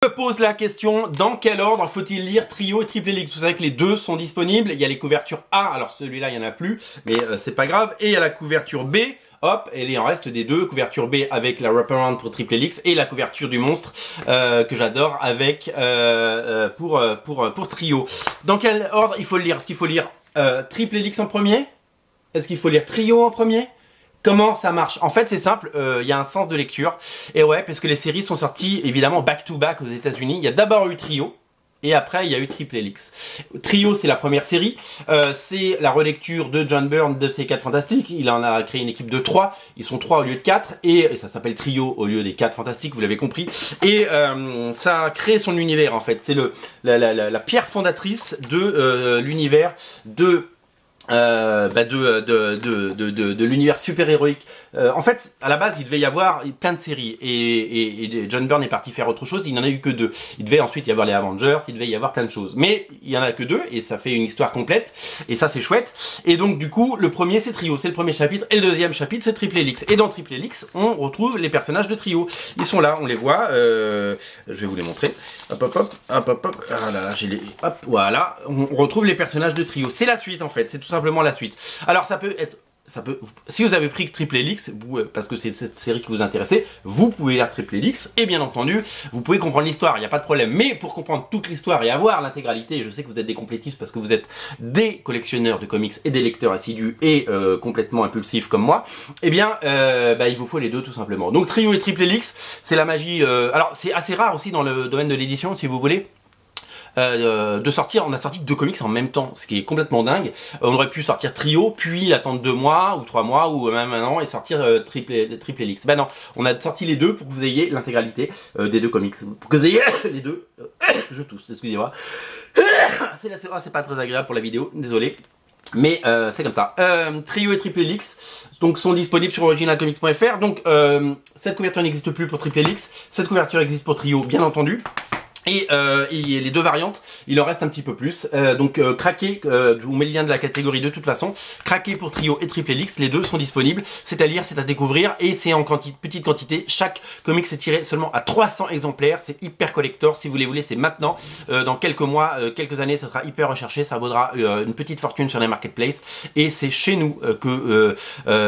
Je pose la question, dans quel ordre faut-il lire Trio et Triple Helix? Vous savez que les deux sont disponibles, il y a les couvertures A, alors celui-là il n'y en a plus, mais c'est pas grave, et il y a la couverture B, hop, et il en reste des deux, couverture B avec la wraparound pour Triple Helix, et la couverture du monstre, que j'adore, avec, pour Trio. Dans quel ordre il faut le lire? Est-ce qu'il faut lire Triple Helix en premier? Est-ce qu'il faut lire Trio en premier? Comment ça marche? En fait, c'est simple, il y a un sens de lecture. Et ouais, parce que les séries sont sorties évidemment back-to-back aux États-Unis. Il y a d'abord eu Trio, et après il y a eu Triple Helix. Trio, c'est la première série. C'est la relecture de John Byrne de ces 4 Fantastiques. Il en a créé une équipe de 3. Ils sont 3 au lieu de 4. Et ça s'appelle Trio au lieu des 4 Fantastiques, vous l'avez compris. Et ça a créé son univers, en fait. C'est la pierre fondatrice de l'univers de l'univers super-héroïque. En fait, à la base, il devait y avoir plein de séries et John Byrne est parti faire autre chose. Il n'en a eu que 2. Il devait ensuite y avoir les Avengers, il devait y avoir plein de choses. Mais il y en a que 2 et ça fait une histoire complète et ça c'est chouette. Et donc du coup, le premier c'est Trio, c'est le premier chapitre et le deuxième chapitre c'est Triple Helix. Et dans Triple Helix, on retrouve les personnages de Trio. Ils sont là, on les voit. Je vais vous les montrer. Hop hop hop hop hop hop. Ah là là, j'ai les. Hop, voilà. On retrouve les personnages de Trio. C'est la suite en fait. C'est tout simplement la suite. Alors ça peut être. Si vous avez pris Triple Helix, parce que c'est cette série qui vous intéressait, vous pouvez lire Triple Helix, et bien entendu, vous pouvez comprendre l'histoire, il n'y a pas de problème. Mais pour comprendre toute l'histoire et avoir l'intégralité, je sais que vous êtes des complétistes parce que vous êtes des collectionneurs de comics et des lecteurs assidus et complètement impulsifs comme moi, eh bien, il vous faut les deux tout simplement. Donc Trio et Triple Helix, c'est la magie... alors c'est assez rare aussi dans le domaine de l'édition, si vous voulez. De sortir, on a sorti 2 comics en même temps, ce qui est complètement dingue. On aurait pu sortir Trio, puis attendre 2 mois ou 3 mois ou même un an et sortir Triple Helix. Ben non, on a sorti les deux pour que vous ayez l'intégralité des 2 comics, pour que vous ayez les deux. Je tousse, excusez-moi. C'est pas très agréable pour la vidéo, désolé. Mais c'est comme ça. Trio et Triple Helix donc sont disponibles sur originalcomics.fr. Donc cette couverture n'existe plus pour Triple Helix, cette couverture existe pour Trio, bien entendu. Et les 2 variantes, il en reste un petit peu plus. Donc craquez, je vous mets le lien de la catégorie de toute façon. Craquez pour Trio et Triple Helix, les 2 sont disponibles. C'est à lire, c'est à découvrir et c'est en petite quantité. Chaque comic est tiré seulement à 300 exemplaires. C'est hyper collector. Si vous les voulez, c'est maintenant. Dans quelques mois, quelques années, ça sera hyper recherché. Ça vaudra une petite fortune sur les marketplaces. Et c'est chez nous que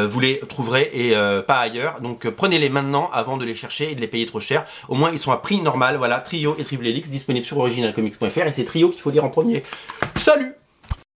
vous les trouverez et pas ailleurs. Donc prenez-les maintenant avant de les chercher et de les payer trop cher. Au moins, ils sont à prix normal. Voilà, Trio et Triple Helix disponible sur originalcomics.fr et c'est Trio qu'il faut lire en premier. Salut!